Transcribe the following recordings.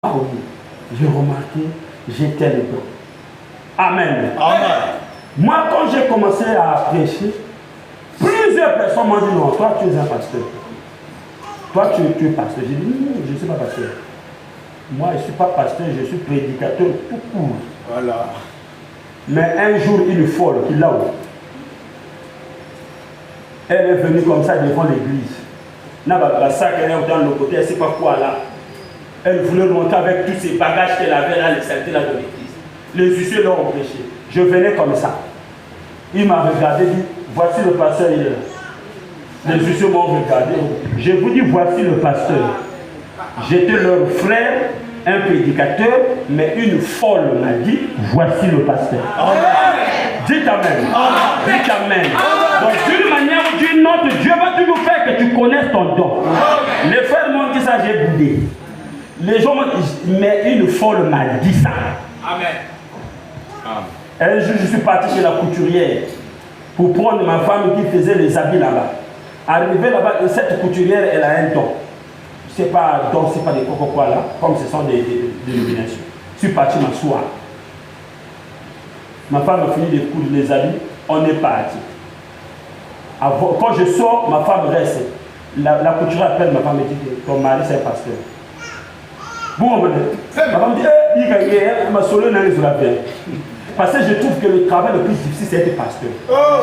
Ah oui, j'ai remarqué, j'étais le don. Amen. Amen. Moi, quand j'ai commencé à prêcher, plusieurs personnes m'ont dit non, toi tu es un pasteur. Toi tu es pasteur. J'ai dit non, je ne suis pas pasteur. Moi je ne suis pas pasteur, je suis prédicateur tout court. Voilà. Mais un jour, une folle qui là-haut, elle est venue comme ça devant l'église. La sac, elle est dans le côté, elle ne sait pas quoi là. Elle voulait monter avec tous ces bagages qu'elle avait là, les saletés là de l'église. Les huissiers l'ont empêché. Je venais comme ça. Il m'a regardé, dit, voici le pasteur, il est là. Les huissiers m'ont regardé. Je vous dis, voici le pasteur. J'étais leur frère, un prédicateur, mais une folle m'a dit, voici le pasteur. Amen. Dites Amen. Amen. Dites Amen. Donc d'une manière ou d'une autre, Dieu va toujours faire que tu connaisses ton don. Amen. Les frères m'ont dit ça, j'ai boudé. Les gens m'ont dit, mais une folle m'a dit ça. Amen. Un jour, je suis parti chez la couturière pour prendre ma femme qui faisait les habits là-bas. Arrivé là-bas, cette couturière, elle a un don. C'est pas don, c'est pas des coco-quoi là, comme ce sont des illuminations. Je suis parti m'asseoir. Ma femme a fini de coudre les habits, on est parti. Quand je sors, ma femme reste. La couturière appelle ma femme et dit que ton mari c'est un pasteur. Bon, ma femme dit, il m'a sauvé dans les oreilles. Parce que je trouve que le travail le plus difficile, c'est être pasteur.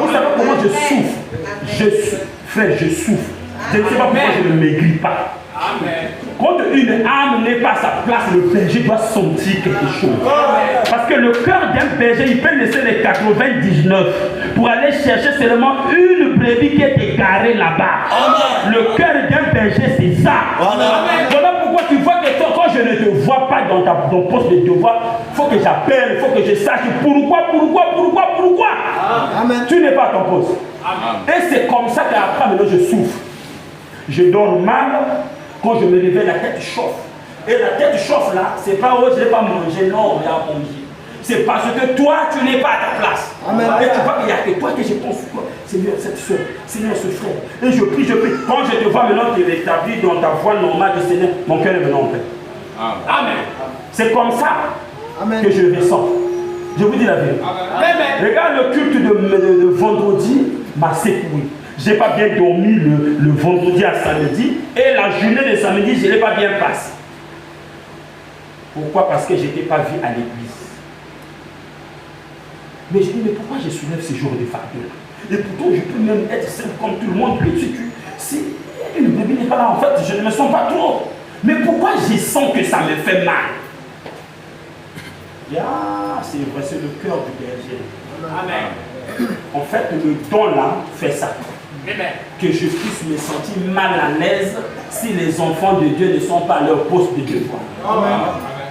Vous savez comment je souffre? Frère, je souffre. Je ne sais pas pourquoi je ne maigris pas. Amen. Quand une âme n'est pas à sa place, le berger doit sentir quelque chose. Amen. Parce que le cœur d'un berger, il peut laisser les 99 pour aller chercher seulement une brebis qui est égarée là-bas. Le cœur d'un berger, c'est ça. Amen. Voilà pourquoi tu vois que toi, quand je ne te vois pas dans ton poste de devoir, il faut que j'appelle, il faut que je sache pourquoi. Amen. Tu n'es pas à ton poste. Amen. Et c'est comme ça qu'après, maintenant, je souffre. Je dors mal. Quand je me réveille, la tête chauffe. Et la tête chauffe là, c'est pas oh, je n'ai pas mangé, non, il y a à manger. C'est parce que toi, tu n'es pas à ta place. Amen. Et tu vois qu'il n'y a que toi que je pense, Seigneur, cette soeur, Seigneur, ce frère. Et je prie. Quand je te vois maintenant te rétablir dans ta voie normale de Seigneur, mon cœur est maintenant en paix. Amen. C'est comme ça que je ressens. Je vous dis la vérité. Regarde le culte de vendredi m'a secoué. Je n'ai pas bien dormi le vendredi à samedi et la journée de samedi, je ne l'ai pas bien passé. Pourquoi? Parce que je n'étais pas vu à l'église. Mais je dis, mais pourquoi je soulève ce genre de fardeau? Et pourtant, je peux même être simple comme tout le monde. Si une bébé n'est pas là, en fait, je ne me sens pas trop. Mais pourquoi je sens que ça me fait mal? Ah, c'est vrai, c'est le cœur du berger. Amen. En fait, le don là fait ça. Que je puisse me sentir mal à l'aise si les enfants de Dieu ne sont pas à leur poste de devoir. Amen.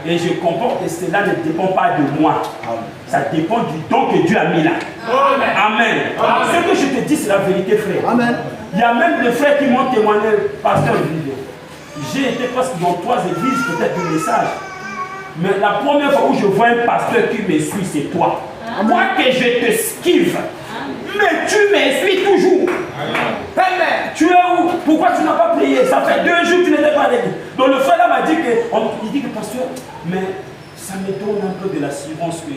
Et je comprends que cela ne dépend pas de moi. Amen. Ça dépend du don que Dieu a mis là. Amen. Amen. Amen. Ce que je te dis, c'est la vérité, frère. Amen. Il y a même des frères qui m'ont témoigné, pasteur Vivien. J'ai été presque dans 3 églises, peut-être du message. Mais la première fois où je vois un pasteur qui me suit, c'est toi. Amen. Moi que je te skive. Mais tu me suis toujours. Amen. Tu es où? Pourquoi tu n'as pas prié? Ça fait 2 jours que tu n'étais pas à l'église. Donc le frère là m'a dit que, pasteur, mais ça me donne un peu de l'assurance que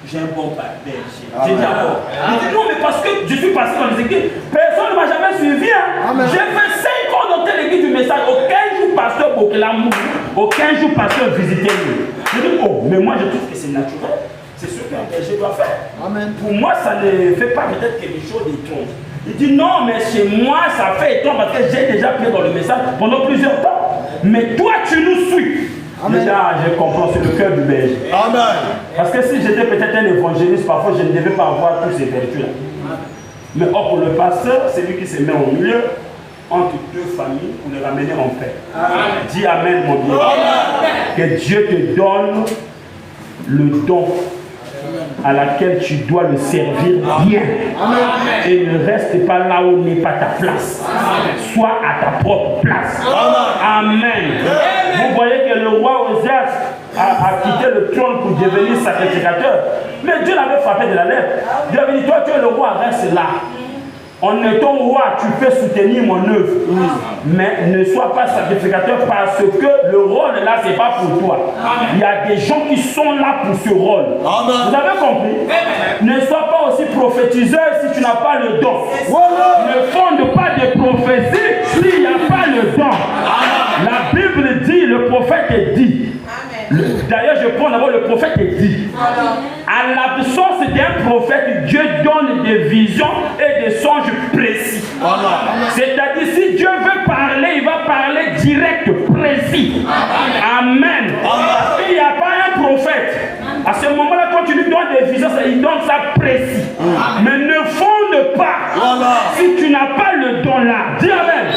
j'ai un bon berger. J'ai dit alors. Il dit non, mais parce que je suis passé dans les églises, personne ne m'a jamais suivi. Hein. J'ai fait 5 ans dans telle église du message. Aucun jour pasteur Bokelamou, aucun jour pasteur visité-nous. Je dis oh, mais moi je trouve que c'est naturel. C'est ce qu'un berger doit faire. Amen. Pour moi, ça ne fait pas peut-être quelque chose d'étrange. Il dit non, mais chez moi, ça fait étrange parce que j'ai déjà prié dans le message pendant plusieurs temps. Mais toi, tu nous suis. Amen. Déjà, je comprends, c'est le cœur du berger. Amen. Parce que si j'étais peut-être un évangéliste, parfois je ne devais pas avoir toutes ces vertus-là. Mais or, pour le pasteur, c'est lui qui se met au milieu entre 2 familles pour les ramener en paix. Amen. Dis Amen, mon Dieu. Amen. Que Dieu te donne le don à laquelle tu dois le servir bien. Amen. Et ne reste pas là où n'est pas ta place. Amen. Sois à ta propre place. Amen. Amen. Vous voyez que le roi Ozias a quitté le trône pour devenir sacrificateur. Mais Dieu l'avait frappé de la lèvre. Dieu avait dit, toi tu es le roi, reste là. En étant roi, tu peux soutenir mon œuvre. Mais ne sois pas sacrificateur parce que le rôle là, ce n'est pas pour toi. Il y a des gens qui sont là pour ce rôle. Vous avez compris? Ne sois pas aussi prophétiseur si tu n'as pas le don. Ne fonde pas de prophétie s'il n'y a pas le don. La Bible dit, le prophète est dit. D'ailleurs, je prends d'abord le prophète est dit. À l'absence d'un prophète, Dieu donne des visions et des songes précis. C'est-à-dire, si Dieu veut parler, il va parler direct, précis. Amen. Parce qu'il n'y a pas un prophète. À ce moment-là, quand tu lui donnes des visions, il donne ça précis. Mais ne fonde pas si tu n'as pas le don là. Dis Amen.